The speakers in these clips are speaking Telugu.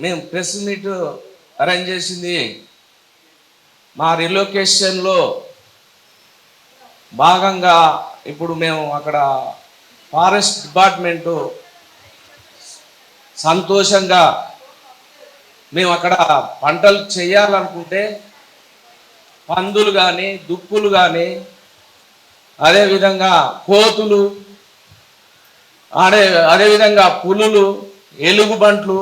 మేము ప్రెస్ మీట్ అరేంజ్ చేసింది మా రిలొకేషన్లో భాగంగా. ఇప్పుడు మేము అక్కడ ఫారెస్ట్ డిపార్ట్మెంటు సంతోషంగా మేము అక్కడ పంటలు చేయాలనుకుంటే పందులు కానీ దుప్పులు కానీ అదేవిధంగా కోతులు అదేవిధంగా పులులు ఎలుగుబంట్లు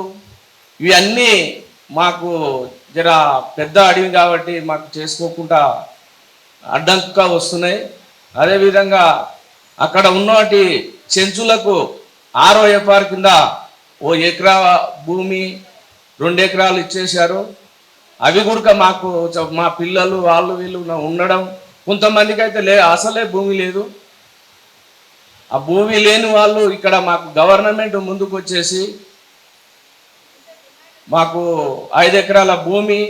ఇవన్నీ మాకు జర పెద్ద అడవి కాబట్టి మాకు చేసుకోకుండా అడ్డంగా వస్తున్నాయి. అదేవిధంగా అక్కడ ఉన్నటి చెంచులకు 6వ ఎఫ్ఆర్ కింద ఓ ఎకరా భూమి 2 ఎకరాలు ఇచ్చేశారు. అవి కూడా మాకు మా పిల్లలు వాళ్ళు వీళ్ళు ఉండడం, కొంతమందికి అయితే అసలే భూమి లేదు. ఆ భూమి లేని వాళ్ళు ఇక్కడ మాకు గవర్నమెంట్ ముందుకు వచ్చేసి మాకు 5 ఎకరాల భూమి,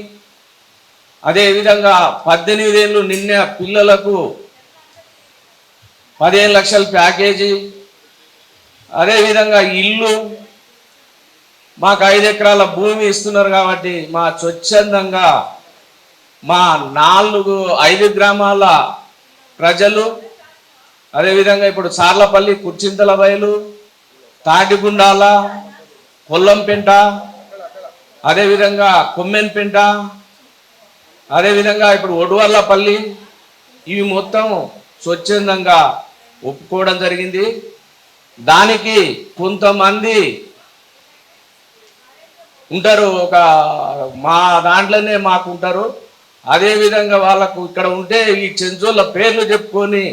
అదేవిధంగా 18 ఏళ్ళు నిన్న పిల్లలకు 15 లక్షల ప్యాకేజీ, అదేవిధంగా ఇల్లు, మాకు 5 ఎకరాల భూమి ఇస్తున్నారు. కాబట్టి మా స్వచ్ఛందంగా మా 5 గ్రామాల ప్రజలు, అదేవిధంగా ఇప్పుడు సార్లపల్లి, కుర్చింతల బయలు, తాటిగుండాల, కొల్లంపెంట, అదేవిధంగా కొమ్మెన్పెంట, అదేవిధంగా ఇప్పుడు ఒడువర్లపల్లి, ఇవి మొత్తం స్వచ్ఛందంగా ఒప్పుకోవడం జరిగింది. దానికి కొంతమంది ఉంటారు, ఒక మా దాంట్లోనే మాకు ఉంటారు. అదేవిధంగా వాళ్ళకు ఇక్కడ ఉంటే ఈ చెంచోళ్ళ పేర్లు చెప్పుకొని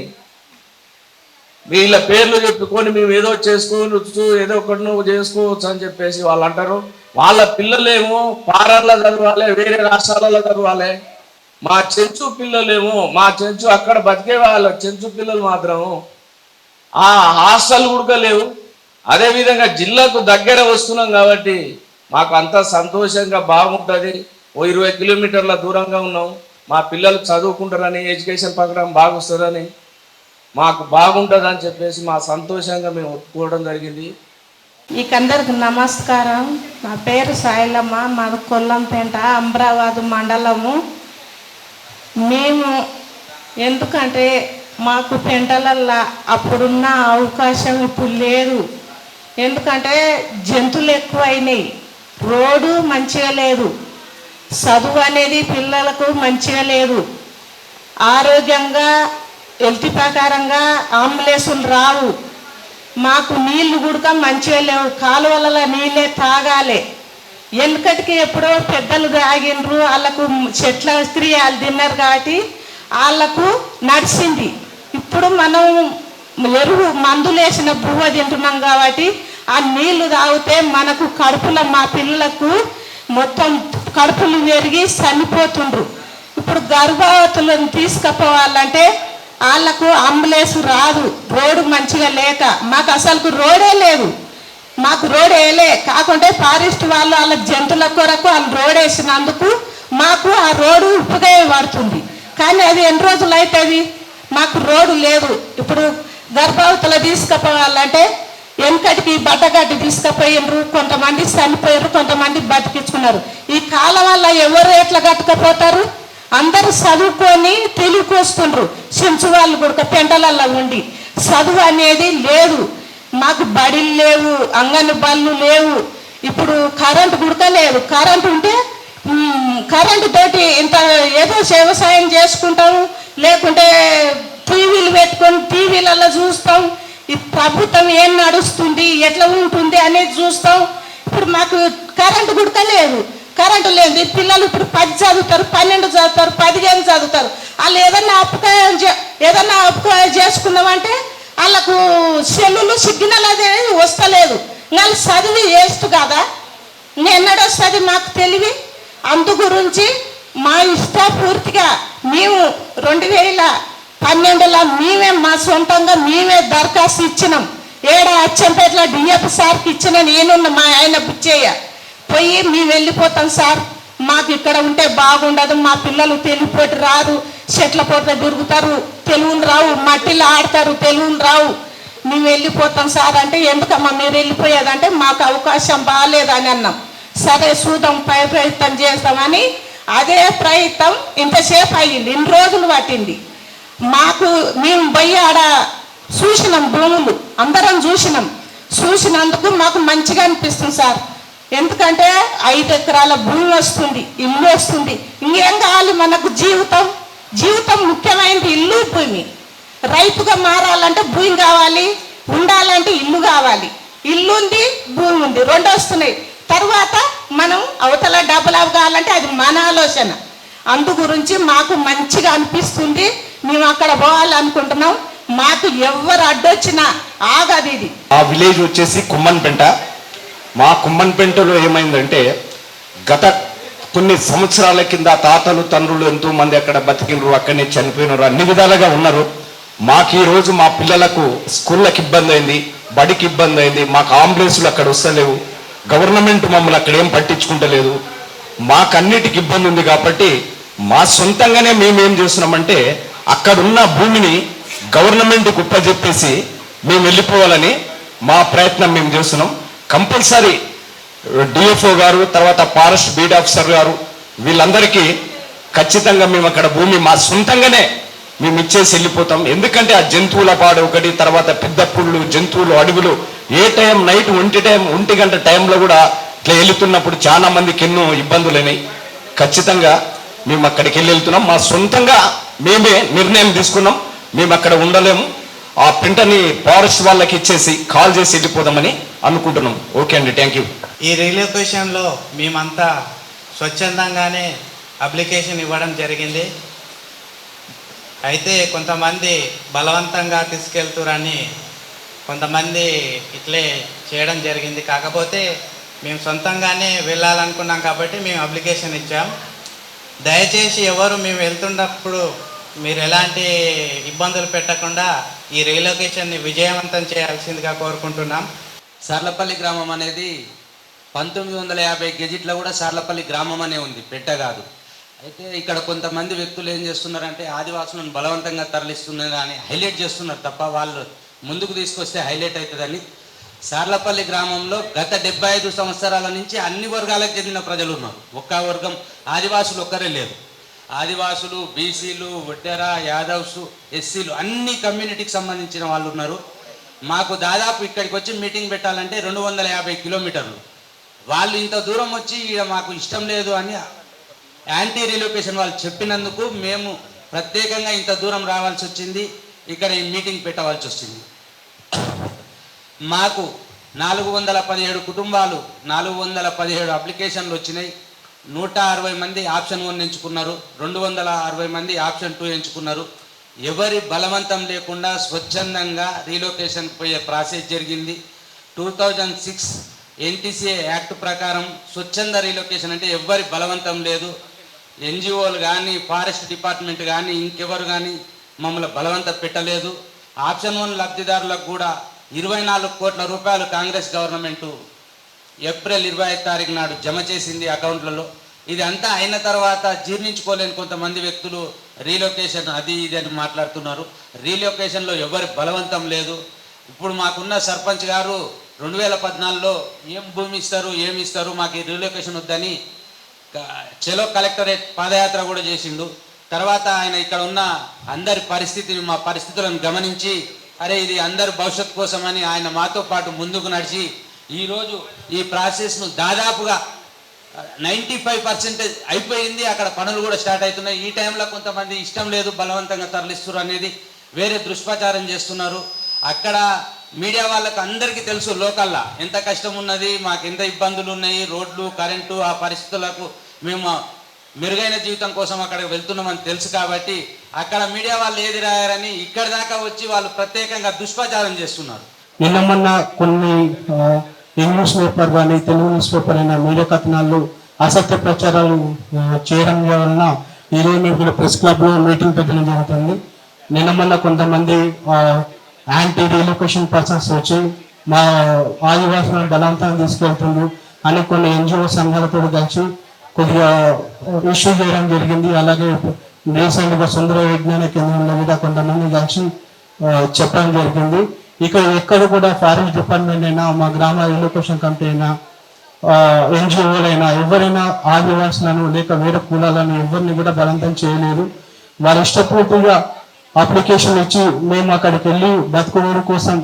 వీళ్ళ పేర్లు చెప్పుకొని మేము ఏదో చేసుకోవచ్చు, ఏదో ఒకటి నువ్వు చేసుకోవచ్చు అని చెప్పేసి వాళ్ళు అంటారు. వాళ్ళ పిల్లలేమో పారర్లో చదవాలి, వేరే రాష్ట్రాలలో చదవాలి. మా చెంచు పిల్లలేమో మా చెంచు అక్కడ బతికే వాళ్ళ చెంచు పిల్లలు మాత్రం ఆ హాస్టల్ కూడా లేవు. అదేవిధంగా జిల్లాకు దగ్గర వస్తున్నాం కాబట్టి మాకు అంతా సంతోషంగా బాగుంటుంది. ఓ 20 కిలోమీటర్ల దూరంగా ఉన్నాం. మా పిల్లలు చదువుకుంటారని, ఎడ్యుకేషన్ ప్రోగ్రాం బాగుస్తుందని, మాకు బాగుంటుందని చెప్పేసి మా సంతోషంగా మేము ఒప్పుకోవడం జరిగింది. మీకందరికి నమస్కారం. నా పేరు సాయిలమ్మ, మాది కొల్లంపేంట, అమరావతి మండలము. మేము ఎందుకంటే మాకు పెంటలల్లా అప్పుడున్న అవకాశం ఇప్పుడు లేదు. ఎందుకంటే జంతువులు ఎక్కువైనాయి, రోడ్డు మంచిగా లేదు, చదువు అనేది పిల్లలకు మంచిగా లేదు, ఆరోగ్యంగా హెల్త్ ప్రకారంగా అంబులెన్సులు రావు, మాకు నీళ్లు కూడా మంచిగా లేవు, కాలువల నీళ్ళే తాగాలి. వెనకటికి ఎప్పుడో పెద్దలు తాగినరు, వాళ్ళకు చెట్ల స్త్రీ వాళ్ళు తిన్నారు కాబట్టి వాళ్ళకు నడిచింది. ఇప్పుడు మనం ఎరువు మందులు వేసిన పువ్వు తింటున్నాం కాబట్టి ఆ నీళ్లు తాగితే మనకు కడుపులో మా పిల్లలకు మొత్తం కడుపులు పెరిగి చనిపోతుండ్రు. ఇప్పుడు గర్భవతులను తీసుకుపోవాలంటే వాళ్ళకు అంబులెన్స్ రాదు, రోడ్డు మంచిగా లేక. మాకు అసలు రోడే లేదు, మాకు రోడ్ వేయలే. కాకుంటే ఫారెస్ట్ వాళ్ళు వాళ్ళ జంతువుల కొరకు వాళ్ళు రోడ్ వేసినందుకు మాకు ఆ రోడ్డు ఉపయోగపడుతుంది. కానీ అది ఎన్ని రోజులు అవుతుంది, మాకు రోడ్డు లేదు. ఇప్పుడు గర్భవతులు తీసుకుపోవాలంటే వెనకటికి బట్టగడ్డి తీసుకుపోయినరు, కొంతమంది చనిపోయారు, కొంతమంది బతికించుకున్నారు. ఈ కాలం వల్ల ఎవరు ఎట్లా కట్టుకపోతారు? అందరూ చదువుకొని తెలివికి వస్తుండ్రు. చెంచు వాళ్ళు కూడా పెంటలల్లో ఉండి చదువు అనేది లేదు. మాకు బడిలు లేవు, అంగన్ బళ్ళు లేవు. ఇప్పుడు కరెంటు కూడా లేదు. కరెంటు ఉంటే కరెంటు తోటి ఇంత ఏదో వ్యవసాయం చేసుకుంటాము, లేకుంటే టీవీలు పెట్టుకొని టీవీలలో చూస్తాం. ఈ ప్రభుత్వం ఏం నడుస్తుంది, ఎట్లా ఉంటుంది అనేది చూస్తాం. ఇప్పుడు మాకు కరెంటు కూడా లేదు. కరెంటు లేదు. పిల్లలు ఇప్పుడు 10 చదువుతారు, 12 చదువుతారు, 15 చదువుతారు. వాళ్ళు ఏదన్నా అపకాయం చేసుకున్నామంటే వాళ్ళకు సెల్లులు సిగ్నల్ అనేది వస్తలేదు. వాళ్ళు చదివి వేస్ట్ కదా, ఎన్నడొస్తుంది మాకు తెలివి. అందు గురించి మా ఇష్టపూర్తిగా మేము 2012లో మేమే మా సొంతంగా మేమే దరఖాస్తు ఇచ్చినాం. అచ్చంపేటలో డిఎఫ్ సార్కి ఇచ్చిన నేనున్న మా ఆయన బుచ్చయ్య పోయి మేము వెళ్ళిపోతాం సార్, మాకు ఇక్కడ ఉంటే బాగుండదు, మా పిల్లలు తెలివిపోటు రాదు, చెట్ల పోట దొరుకుతారు, తెలుగులు రావు, మట్టిలో ఆడతారు, తెలుగులు రావు, మేము వెళ్ళిపోతాం సార్ అంటే, ఎందుకమ్మా మీరు వెళ్ళిపోయేదంటే మాకు అవకాశం బాగాలేదని అన్నాం. సరే చూద్దాం ప్రయత్నం చేస్తామని అదే ప్రయత్నం ఇంతసేపు అయ్యింది, ఇన్ని రోజులు పట్టింది మాకు. మేము పోయి ఆడ చూసినాం, భూములు అందరం చూసినందుకు మాకు మంచిగా అనిపిస్తుంది సార్. ఎందుకంటే 5 ఎకరాల భూమి వస్తుంది, ఇల్లు వస్తుంది, ఇంకేం కావాలి మనకు? జీవితం ముఖ్యమైనది ఇల్లు భూమి. రైతుగా మారాలంటే భూమి కావాలి, ఉండాలంటే ఇల్లు కావాలి. ఇల్లు ఉంది, భూమి ఉంది, 2 వస్తున్నాయి. తర్వాత మనం అవతల డబ్బులు కావాలంటే అది మన ఆలోచన. అందు గురించి మాకు మంచిగా అనిపిస్తుంది. మేము అక్కడ పోవాలనుకుంటున్నాం. మాకు ఎవరు అడ్డొచ్చినా ఆగదు ఇది. ఆ విలేజ్ వచ్చేసి కుమ్మన్పేంట. మా కుమ్మన్పేంటలో ఏమైందంటే గత కొన్ని సంవత్సరాల కింద తాతలు తండ్రులు ఎంతో మంది అక్కడ బతికినరు, అక్కడనే చనిపోయినారు, అన్ని విధాలుగా ఉన్నారు. మాకు ఈరోజు మా పిల్లలకు స్కూళ్ళకి ఇబ్బంది అయింది, బడికి ఇబ్బంది అయింది. మాకు అంబులెన్సులు అక్కడ వస్తలేవు, గవర్నమెంట్ మమ్మల్ని అక్కడ ఏం పట్టించుకుంటలేదు. మాకు అన్నిటికి ఇబ్బంది ఉంది కాబట్టి మా సొంతంగానే మేమేం చేస్తున్నామంటే అక్కడున్న భూమిని గవర్నమెంట్ కుప్పజెప్పేసి మేము వెళ్ళిపోవాలని మా ప్రయత్నం మేము చేస్తున్నాం. కంపల్సరీ డిఎఫ్ఓ గారు, తర్వాత ఫారెస్ట్ బీడ్ ఆఫీసర్ గారు, వీళ్ళందరికీ ఖచ్చితంగా మేము అక్కడ భూమి మా సొంతంగానే మేము ఇచ్చేసి వెళ్ళిపోతాం. ఎందుకంటే ఆ జంతువుల పాడు ఒకటి, తర్వాత పెద్ద పుళ్ళు, జంతువులు, అడవులు, ఏ టైం నైట్ 1 గంట టైంలో కూడా ఇట్లా వెళుతున్నప్పుడు చాలా మందికి ఎన్నో ఇబ్బందులైనాయి. ఖచ్చితంగా మేము అక్కడికి వెళ్తున్నాం. మా సొంతంగా మేమే నిర్ణయం తీసుకున్నాం, మేము అక్కడ ఉండలేము, ఆ పెంటని ఫారెస్ట్ వాళ్ళకి ఇచ్చేసి కాల్ చేసి వెళ్ళిపోదామని అనుకుంటున్నాం. ఓకే అండి, థ్యాంక్ యూ. ఈ రిలోకేషన్లో మేమంతా స్వచ్ఛందంగానే అప్లికేషన్ ఇవ్వడం జరిగింది. అయితే కొంతమంది బలవంతంగా తీసుకెళ్తురని కొంతమంది ఇట్లే చేయడం జరిగింది. కాకపోతే మేము సొంతంగానే వెళ్ళాలనుకున్నాం కాబట్టి మేము అప్లికేషన్ ఇచ్చాం. దయచేసి ఎవరు మేము వెళ్తున్నప్పుడు మీరు ఎలాంటి ఇబ్బందులు పెట్టకుండా ఈ రీలొకేషన్ని విజయవంతం చేయాల్సిందిగా కోరుకుంటున్నాం. సార్లపల్లి గ్రామం అనేది 1950 గెజిట్లో కూడా సార్లపల్లి గ్రామం అనే ఉంది, పెట్ట కాదు. అయితే ఇక్కడ కొంతమంది వ్యక్తులు ఏం చేస్తున్నారంటే ఆదివాసులను బలవంతంగా తరలిస్తున్నారు అని హైలైట్ చేస్తున్నారు తప్ప వాళ్ళు ముందుకు తీసుకొస్తే హైలైట్ అవుతుందని. సార్లపల్లి గ్రామంలో గత 75 సంవత్సరాల నుంచి అన్ని వర్గాలకు చెందిన ప్రజలు ఉన్నారు. ఒక్క వర్గం ఆదివాసులు ఒక్కరే లేరు. ఆదివాసులు, బీసీలు, ఒడ్డెర, యాదవ్స్, ఎస్సీలు అన్ని కమ్యూనిటీకి సంబంధించిన వాళ్ళు ఉన్నారు. మాకు దాదాపు ఇక్కడికి వచ్చి మీటింగ్ పెట్టాలంటే 250 కిలోమీటర్లు. వాళ్ళు ఇంత దూరం వచ్చి ఇక్కడ మాకు ఇష్టం లేదు అని యాంటీ రిలోకేషన్ వాళ్ళు చెప్పినందుకు మేము ప్రత్యేకంగా ఇంత దూరం రావాల్సి వచ్చింది, ఇక్కడ ఈ మీటింగ్ పెట్టవలసి వచ్చింది. మాకు 417 కుటుంబాలు, 417 అప్లికేషన్లు వచ్చినాయి. 160 మంది ఆప్షన్ 1 ఎంచుకున్నారు, 260 మంది ఆప్షన్ 2 ఎంచుకున్నారు. ఎవరి బలవంతం లేకుండా స్వచ్ఛందంగా రీలొకేషన్ పోయే ప్రాసెస్ జరిగింది. 2006 ఎన్టీసీ యాక్ట్ ప్రకారం స్వచ్ఛంద రీలొకేషన్ అంటే ఎవరి బలవంతం లేదు. ఎన్జిఓలు కానీ, ఫారెస్ట్ డిపార్ట్మెంట్ కానీ, ఇంకెవరు కానీ మమ్మల్ని బలవంతం పెట్టలేదు. ఆప్షన్ 1 లబ్ధిదారులకు కూడా 24 కోట్ల రూపాయలు కాంగ్రెస్ గవర్నమెంటు ఏప్రిల్ 25 తారీఖు నాడు జమ చేసింది అకౌంట్లలో. ఇది అంతా అయిన తర్వాత జీర్ణించుకోలేని కొంతమంది వ్యక్తులు రీలొకేషన్ అది ఇది అని మాట్లాడుతున్నారు. రీలొకేషన్లో ఎవరి బలవంతం లేదు. ఇప్పుడు మాకున్న సర్పంచ్ గారు 2014లో ఏం భూమి ఇస్తారు, ఏమి ఇస్తారు, మాకు ఈ రీలొకేషన్ వద్దని చెలో కలెక్టరేట్ పాదయాత్ర కూడా చేసిండు. తర్వాత ఆయన ఇక్కడ ఉన్న అందరి పరిస్థితిని, మా పరిస్థితులను గమనించి అరే ఇది అందరి భవిష్యత్తు కోసమని ఆయన మాతో పాటు ముందుకు నడిచి ఈరోజు ఈ ప్రాసెస్ను దాదాపుగా 95% అయిపోయింది. అక్కడ పనులు కూడా స్టార్ట్ అవుతున్నాయి. ఈ టైంలో కొంతమంది ఇష్టం లేదు, బలవంతంగా తరలిస్తున్నారు అనేది వేరే దుష్ప్రచారం చేస్తున్నారు. అక్కడ మీడియా వాళ్ళకు అందరికీ తెలుసు లోకల్లా ఎంత కష్టం ఉన్నది, మాకు ఎంత ఇబ్బందులు ఉన్నాయి, రోడ్లు, కరెంటు, ఆ పరిస్థితులకు మేము మెరుగైన జీవితం కోసం అక్కడికి వెళ్తున్నామని తెలుసు. కాబట్టి అక్కడ మీడియా వాళ్ళు ఏది రాయారని ఇక్కడ దాకా వచ్చి వాళ్ళు ప్రత్యేకంగా దుష్ప్రచారం చేస్తున్నారు. నిన్న మొన్న కొన్ని ఇంగ్లీష్ పేపర్ కానీ, తెలుగు న్యూస్ పేపర్ అయినా మీడియా కథనాలు అసత్య ప్రచారాలు చేయడం వలన ఈరోజు మేము కూడా ప్రెస్ క్లబ్లో మీటింగ్ పెట్టడం జరుగుతుంది. నిన్న మొన్న కొంతమంది యాంటీ రీలొకేషన్ పర్సన్స్ వచ్చి మా ఆదివాసులను బలవంతంగా తీసుకెళ్తుండ్రు అని కొన్ని ఎన్జిఓ సంఘాలతో కలిసి కొద్దిగా ఇష్యూ చేయడం జరిగింది. అలాగే రీసెంట్గా సుందర విజ్ఞాన కేంద్రంలో కూడా కొంతమంది కలిసి చెప్పడం జరిగింది. ఇక్కడ ఎక్కడ కూడా ఫారెస్ట్ డిపార్ట్మెంట్ అయినా, మా గ్రామ రీలొకేషన్ కమిటీ అయినా ఎన్జిఓలైనా ఎవరైనా ఆదివాసులను లేక వేరే కులాలను ఎవరిని కూడా బలవంతం చేయలేదు. వారి ఇష్టపూర్తిగా అప్లికేషన్ ఇచ్చి మేము అక్కడికి వెళ్ళి బతుకుడు కోసం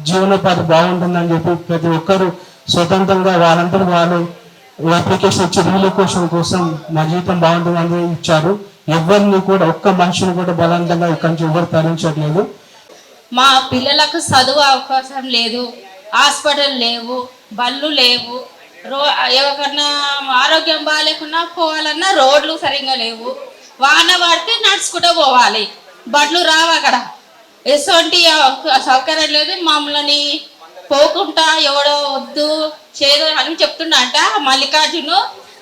జీవనోపాధి బాగుంటుందని చెప్పి ప్రతి ఒక్కరు స్వతంత్రంగా వాళ్ళందరూ వాళ్ళు అప్లికేషన్ ఇచ్చి రీలొకేషన్ కోసం మా జీవితం బాగుంటుందని ఇచ్చారు. ఎవరిని కూడా ఒక్క మనిషిని కూడా బలవంతంగా ఇక్కడి నుంచి ఎవరు తరలించట్లేదు. మా పిల్లలకు చదువు అవకాశం లేదు, హాస్పిటల్ లేవు, బళ్ళు లేవు, ఎవరికన్నా ఆరోగ్యం బాగాలేకున్నా పోవాలన్నా రోడ్లు సరిగ్గా లేవు, వాన పడితే నడుచుకుంటూ పోవాలి, బళ్ళు రావు అక్కడ, ఎటువంటి సౌకర్యం లేదు. మమ్మల్ని పోకుండా ఎవడో వద్దు చేదు అని చెప్తుండ అంట మల్లికార్జును.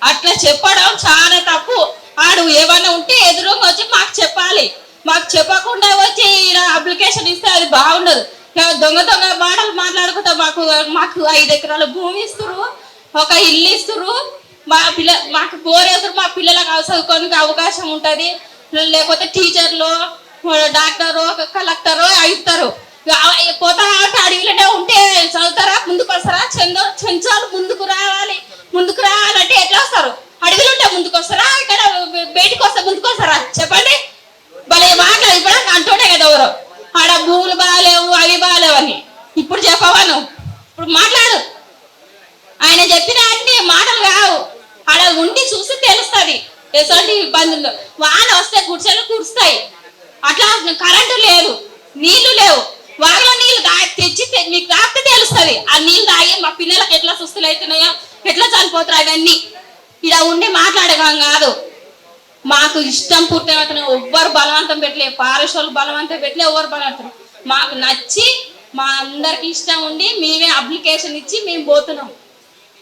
అట్లా చెప్పడం చాలా తప్పు. ఆడు ఏమైనా ఉంటే ఎదురుగా వచ్చి మాకు చెప్పాలి, మాకు చెప్పకుండా వచ్చి అప్లికేషన్ ఇస్తే అది బాగుండదు. దొంగ దొంగ మాటలు మాట్లాడుకుంటా మాకు 5 ఎకరాల భూమి ఇస్తురు, ఒక ఇల్లు ఇస్తురు, మాకు బోరేస్తారు, మా పిల్లలకు చదువుకోనికి అవకాశం ఉంటుంది. లేకపోతే టీచర్లు, డాక్టరు, కలెక్టరు అవుతారు. పోతా అడవిలోనే ఉంటే చదువుతారా? ముందుకు వస్తారా? చెంచాలు ముందుకు రావాలంటే ఎట్లా వస్తారు? అడవిలో ఉంటే ముందుకు వస్తారా? ఇక్కడ బయటకు వస్తే ముందుకు వస్తారా? చెప్పండి. భలే మాటలు ఇప్పుడు అంటూనే కదా ఎవరు ఆడ భూములు బాగాలేవు, అవి బాగాలేవు అని. ఇప్పుడు చెప్పవా నువ్వు? ఇప్పుడు మాట్లాడు. ఆయన చెప్పిన అన్ని మాటలు కావు, ఆడ ఉండి చూసి తెలుస్తుంది ఎటువంటి ఇబ్బందులు. వాన వస్తే గుడిసెలు కురుస్తాయి, అట్లా కరెంటు లేదు, నీళ్లు లేవు. వాగలో నీళ్ళు తెచ్చి మీకు తాగితే తెలుస్తుంది. ఆ నీళ్ళు తాగి మా పిల్లలకు ఎట్లా సుస్తులు అవుతున్నాయో, ఎట్లా చనిపోతారు అవన్నీ. ఇలా ఉండి మాట్లాడగం కాదు. మాకు ఇష్టం పూర్తి అవుతున్నాయి. ఎవ్వరు బలవంతం పెట్టలే, పారిశోళ్ళు బలవంతం పెట్టలే, ఎవరు బలవంతం. మాకు నచ్చి మా అందరికి ఇష్టం ఉండి మేమే అప్లికేషన్ ఇచ్చి మేము పోతున్నాం.